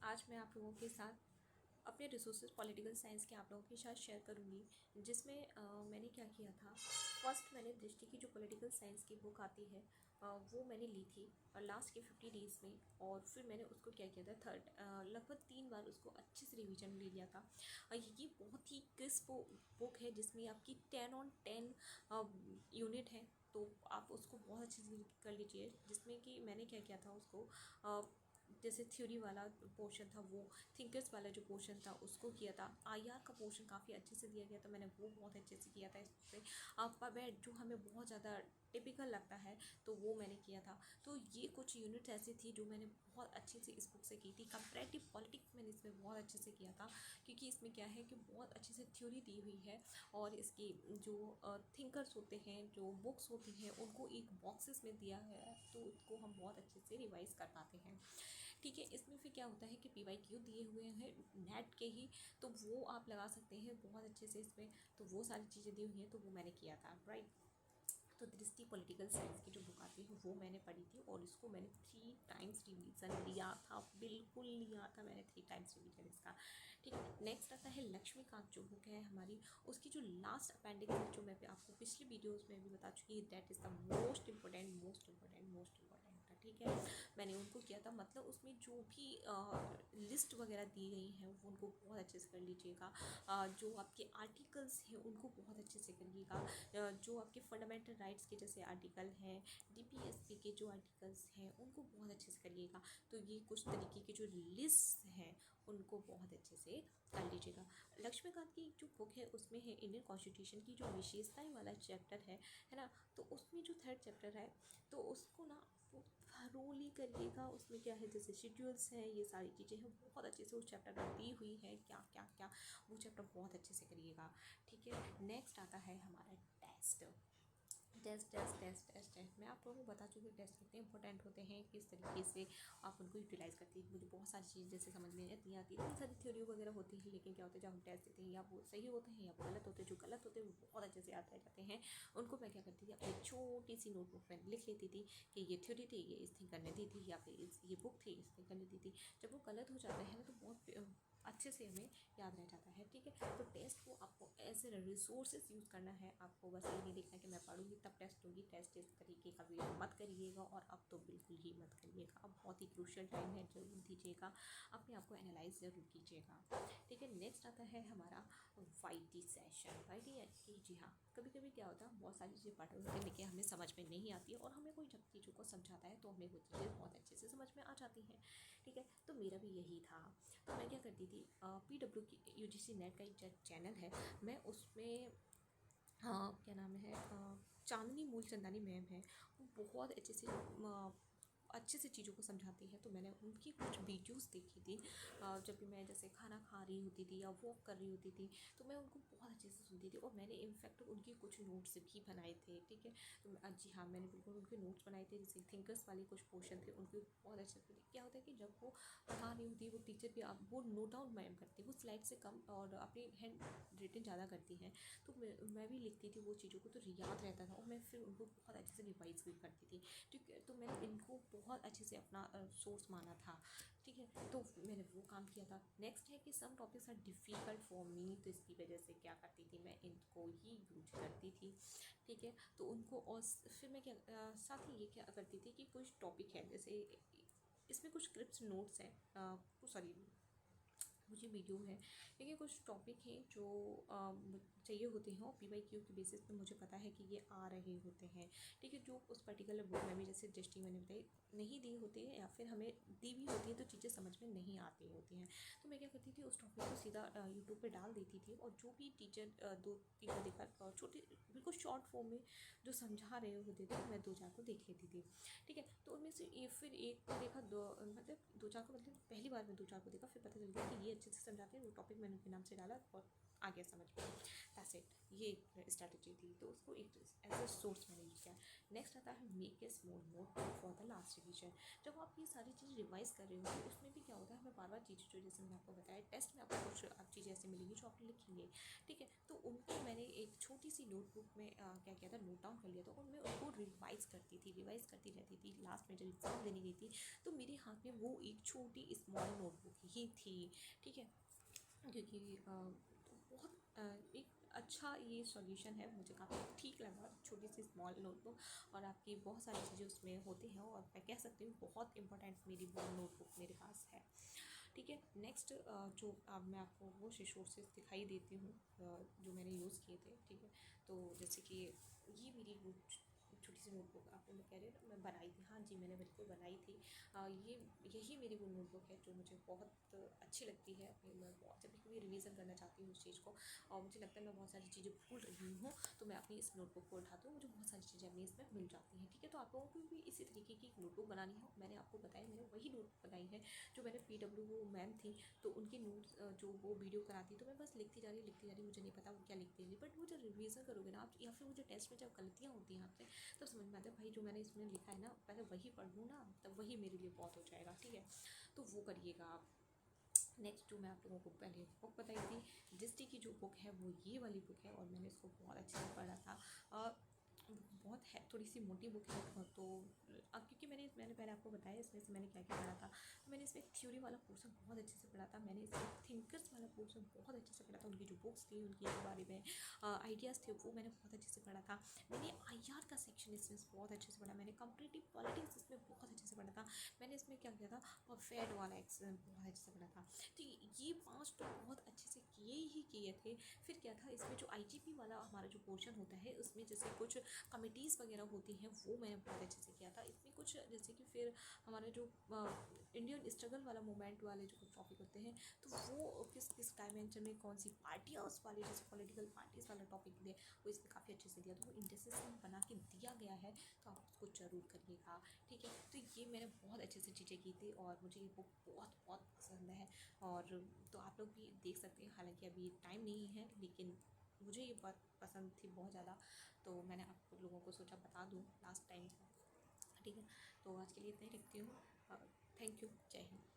आज मैं आप लोगों के साथ अपने रिसोर्सेज पॉलिटिकल साइंस के आप लोगों के साथ शेयर करूंगी, जिसमें मैंने क्या किया था। फर्स्ट मैंने दृष्टि की जो पॉलिटिकल साइंस की बुक आती है वो मैंने ली थी और लास्ट के 50 डेज़ में, और फिर मैंने उसको क्या किया था, लगभग 3 बार उसको अच्छे से रिवीजन ले लिया था। ये बहुत ही क्रिस्प बुक है जिसमें आपकी 10 on 10 यूनिट है, तो आप उसको बहुत अच्छे से कर लीजिए। जिसमें कि मैंने क्या किया था उसको, जैसे थ्योरी वाला पोर्शन था वो, थिंकर्स वाला जो पोर्शन था उसको किया था। आईआर का पोर्शन काफ़ी अच्छे से दिया गया था, मैंने वो बहुत अच्छे से किया था। इससे अल्फ़ाबेट जो हमें बहुत ज़्यादा टिपिकल लगता है तो वो मैंने किया था। तो ये कुछ यूनिट्स ऐसी थी जो मैंने बहुत अच्छे से इस बुक से की थी। कंपैरेटिव पॉलिटिक्स मैंने इसमें बहुत अच्छे से किया था, क्योंकि इसमें क्या है कि बहुत अच्छे से थ्योरी दी हुई है, और इसकी जो थिंकर्स होते हैं, जो बुक्स होती हैं, उनको एक बॉक्सेस में दिया है, तो उसको हम बहुत अच्छे से रिवाइज कर पाते हैं। ठीक है, इसमें फिर क्या होता है कि PYQ दिए हुए हैं नेट के ही, तो वो आप लगा सकते हैं बहुत अच्छे से इसमें। तो वो सारी चीज़ें दी हुई हैं, तो वो मैंने किया था, राइट। तो दृष्टि पॉलिटिकल साइंस की जो बुक आती है वो मैंने पढ़ी थी, और इसको मैंने 3 टाइम्स रिवीजन लिया था, बिल्कुल लिया था मैंने 3 टाइम्स रिवीजन इसका। ठीक है, नेक्स्ट आता है लक्ष्मीकांत जो बुक है हमारी, उसकी जो लास्ट अपेंडिक्स है, जो मैं आपको पिछली वीडियोज़ में भी बता चुकी है, that is the most important था। ठीक है, मैंने उनको किया था, मतलब उसमें जो भी लिस्ट वगैरह दी गई हैं वो उनको बहुत अच्छे से कर लीजिएगा। जो आपके आर्टिकल्स हैं उनको बहुत अच्छे से करिएगा। जो आपके फंडामेंटल राइट्स के जैसे आर्टिकल हैं, DPSP के जो आर्टिकल्स हैं उनको बहुत अच्छे से करिएगा। तो ये कुछ तरीके के जो लिस्ट हैं उनको बहुत अच्छे से कर लीजिएगा। लक्ष्मीकांत की जो बुक है उसमें है इंडियन कॉन्स्टिट्यूशन की जो विशेषताएं वाला चैप्टर है ना। तो उसमें जो 3rd चैप्टर है, तो उसको ना थरोली करिएगा। उसमें क्या है, जैसे शेड्यूल्स हैं, ये सारी चीज़ें हैं, बहुत अच्छे से उस चैप्टर में दी हुई है, क्या क्या क्या, वो चैप्टर बहुत अच्छे से करिएगा। ठीक है, नेक्स्ट आता है हमारा टेस्ट। मैं आप लोगों को बता चुकी हूँ टेस्ट कितने इंपॉर्टेंट होते हैं, किस तरीके से आप उनको यूटिलाइज़ करती है। मुझे बहुत सारी चीज़ें जैसे समझ में नहीं आती, इतनी सारी थ्योरी वगैरह होती है, लेकिन क्या होता है जब हम टेस्ट देते हैं, या वो सही होते हैं या वो गलत होते हैं। जो गलत होते हैं वो बहुत अच्छे से याद रह जाते हैं। उनको मैं क्या करती थी, अपनी छोटी सी नोटबुक में लिख लेती थी कि ये थ्योरी थी, ये इस थिंकर ने दी थी, या फिर ये बुक थी, इस थिंकर ने दी थी। जब वो गलत हो जाते हैं ना, तो बहुत अच्छे से हमें याद रह जाता है। ठीक है, तो टेस्ट को आपको एज ए रिसोर्सेज यूज़ करना है। आपको बस ये नहीं देखना कि मैं पढ़ूंगी तब टेस्ट दूंगी। टेस्ट इस तरीके का वीडियो मत करिएगा, और अब तो बिल्कुल ही मत करिएगा। अब बहुत ही क्रूशियल टाइम है, जरूर दीजिएगा, अपने आप को एनालाइज ज़रूर कीजिएगा। ठीक है, नेक्स्ट आता है हमारा YT सेशन। YT, जी हाँ, कभी कभी क्या होता है, बहुत सारी चीज़ें पढ़ रहे होते हैं लेकिन हमें समझ में नहीं आती है, और हमें कोई जब चीज़ों को समझाता है तो हमें वो चीज़ें बहुत अच्छे से समझ में आ जाती हैं। ठीक है, तो मेरा भी यही था। तो मैं क्या करती थी, PW की UGC नेट का एक चैनल है, मैं उसमें, हाँ क्या नाम है, चांदनी मूलचंदानी मैम है, वो बहुत अच्छे से चीज़ों को समझाती है। तो मैंने उनकी कुछ वीडियोस देखी थी, जब भी मैं जैसे खाना खा रही होती थी या वॉक कर रही होती थी, तो मैं उनको बहुत अच्छे से सुनती थी, और मैंने इनफैक्ट उनके कुछ नोट्स भी बनाए थे। ठीक है, तो जी हाँ, मैंने बिल्कुल उनके नोट्स बनाए थे। जैसे थिंकर्स वाले कुछ पोर्शन थे उनके बहुत अच्छे से। क्या होता है कि जब वो पढ़ा रही होती है, वो टीचर भी, आप वो नोट डाउन मैम करती है, वो स्लाइड से कम और अपनी हैंड रिटन ज़्यादा करती हैं। तो मैं भी लिखती थी वो चीज़ों को, तो याद रहता था, और मैं फिर उनको बहुत अच्छे से रिवाइज भी करती थी। ठीक है, तो मैंने इनको बहुत अच्छे से अपना सोर्स माना था। ठीक है, तो मैंने वो काम किया था। नेक्स्ट है कि some topics are difficult for me, तो इसकी वजह से क्या करती थी, मैं इनको ही यूज करती थी। ठीक है, तो उनको, और फिर मैं क्या साथ ही ये क्या करती थी कि कुछ टॉपिक है, जैसे इसमें कुछ क्रिप्स नोट्स हैं, सॉरी मुझे वीडियो है, लेकिन कुछ टॉपिक हैं जो चाहिए होते हैं, और PYQ के बेसिस पे मुझे पता है कि ये आ रहे होते हैं। ठीक है, जो उस पर्टिकुलर बुक में भी, जैसे दृष्टि मैंने बताई, नहीं दी होती है, या फिर हमें दी भी होती है तो चीज़ें समझ में नहीं आती होती हैं। तो मैं क्या करती थी, उस टॉपिक को सीधा यूट्यूब पे डाल देती थी, और जो भी टीचर 2 वीडियो देखा, छोटे बिल्कुल शॉर्ट फॉर्म में जो समझा रहे होते थे, मैं 2-4 को देख लेती थी। ठीक है, तो उनमें से ये फिर एक को देखा, दो मतलब 2-4 को, मतलब पहली बार में 2-4 को देखा, फिर पता चल गया कि ये अच्छे से समझाते हैं। वो टॉपिक मैंने उनके नाम से डाला, और आ गया समझ में। दैट्स इट, ये एक स्ट्रैटेजी थी, तो उसको एक एज अ सोर्स मैंने यूज़ किया। नेक्स्ट आता है make a small note for the last revision. जब आप ये सारी चीज़ रिवाइज कर रहे हो तो उसमें भी क्या होता है, हमें बार बार चीज़ें, जो जैसे मैंने आपको बताया टेस्ट में आपको कुछ चीज़ें ऐसी मिलेंगी जो आप लिखेंगे, ठीक है, तो उनको मैंने एक छोटी सी नोटबुक में क्या किया था, नोट डाउन कर लिया था, और मैं उनको रिवाइज़ करती रहती थी। लास्ट में जब एग्ज़ाम देने गई थी तो मेरे हाथ में वो एक छोटी स्मॉल नोटबुक ही थी, ठीक है, क्योंकि तो बहुत एक अच्छा ये सॉल्यूशन है, मुझे काफ़ी ठीक लगा, छोटी सी स्मॉल नोटबुक, और आपकी बहुत सारी चीज़ें उसमें होती हैं, और मैं कह सकती हूँ बहुत इंपॉर्टेंट मेरी वो नोटबुक मेरे पास है, ठीक है। नेक्स्ट जो अब मैं आपको वो रिसोर्सेज दिखाई देती हूँ जो मैंने यूज़ किए थे, ठीक है, तो जैसे कि ये मेरी वो छोटी सी नोटबुक आपको मैं कह रही हूँ मैं बनाई थी, हाँ जी मैंने बिल्कुल बनाई थी। ये यही मेरी वो नोटबुक है जो मुझे बहुत अच्छी लगती है, मैं जब भी कभी रिवीजन करना चाहती हूँ उस चीज़ को, और मुझे लगता है मैं बहुत सारी चीज़ें भूल रही हूँ, तो मैं अपनी इस नोटबुक को उठाती हूँ, मुझे बहुत सारी चीज़ें अपनी इसमें मिल जाती हैं, ठीक है। तो आप लोगों को भी इसी तरीके की एक नोटबुक बनानी है, मैंने आपको बताया मैंने वही नोटबुक बनाई है जो मैंने PW वो मैम थी, तो उनकी नोट्स जो वो वीडियो कराती, तो मैं बस लिखती जा रही, मुझे नहीं पता वो क्या लिखती है, बट वो जब रिवीजन करोगे ना आप, या फिर वो जो टेस्ट में जब गलतियाँ होती हैं आपसे, तब समझ में आता है भाई जो मैंने इसमें लिखा है ना, पहले वही पढ़ लूँ ना, तब वही मेरे लिए बहुत हो जाएगा, ठीक है, तो वो करिएगा आप। नेक्स्ट जो मैं आप लोगों को पहले बुक बताई थी जिसटी की जो बुक है वो ये वाली बुक है, और मैंने इसको बहुत अच्छे से पढ़ा था। बहुत है, थोड़ी सी मोटी बुक है, तो अब क्योंकि मैंने पहले आपको बताया इसमें से मैंने क्या क्या पढ़ा था, तो मैंने इसमें थ्योरी वाला पोर्शन बहुत अच्छे से पढ़ा था, मैंने इसमें थिंकर्स वाला पोर्शन बहुत अच्छे से पढ़ा था, उनकी जो बुक्स थी उनके बारे में आइडियाज़ थे वो मैंने बहुत अच्छे से पढ़ा था। मैंने IR का सेक्शन इसमें बहुत अच्छे से पढ़ा, मैंने कंपरेटिव पॉलिटिक्स इसमें बहुत अच्छे से पढ़ा था, मैंने इसमें क्या किया था, फेड वाला बहुत अच्छे से पढ़ा था, तो ये 5 तो बहुत अच्छे से किए थे। फिर क्या था, इसमें जो IGP वाला हमारा जो पोर्शन होता है उसमें जैसे कुछ कमिटीज़ वगैरह होती हैं वो मैंने बहुत अच्छे से किया था। इसमें कुछ जैसे कि फिर हमारे जो इंडियन स्ट्रगल वाला मूवमेंट वाले जो कुछ टॉपिक होते हैं, तो वो किस किस डायमेंशन में कौन सी पार्टियाँ उस वाले जैसे पॉलिटिकल पार्टीज़ वाला टॉपिक दिए, वो इसमें काफ़ी अच्छे से दिया, तो वो इंडेक्सेस बना के दिया गया है, तो आप उसको ज़रूर करिएगा, ठीक है। तो ये मैंने बहुत अच्छे से चीज़ें की थी, और मुझे ये बुक बहुत बहुत पसंद है, और तो आप लोग भी देख सकते हैं, हालांकि अभी टाइम नहीं है, लेकिन मुझे ये बहुत पसंद थी बहुत ज़्यादा, तो मैंने आप लोगों को सोचा बता दूँ लास्ट टाइम, ठीक है। तो आज के लिए इतना ही रखती हूँ, थैंक यू, जय हिंद।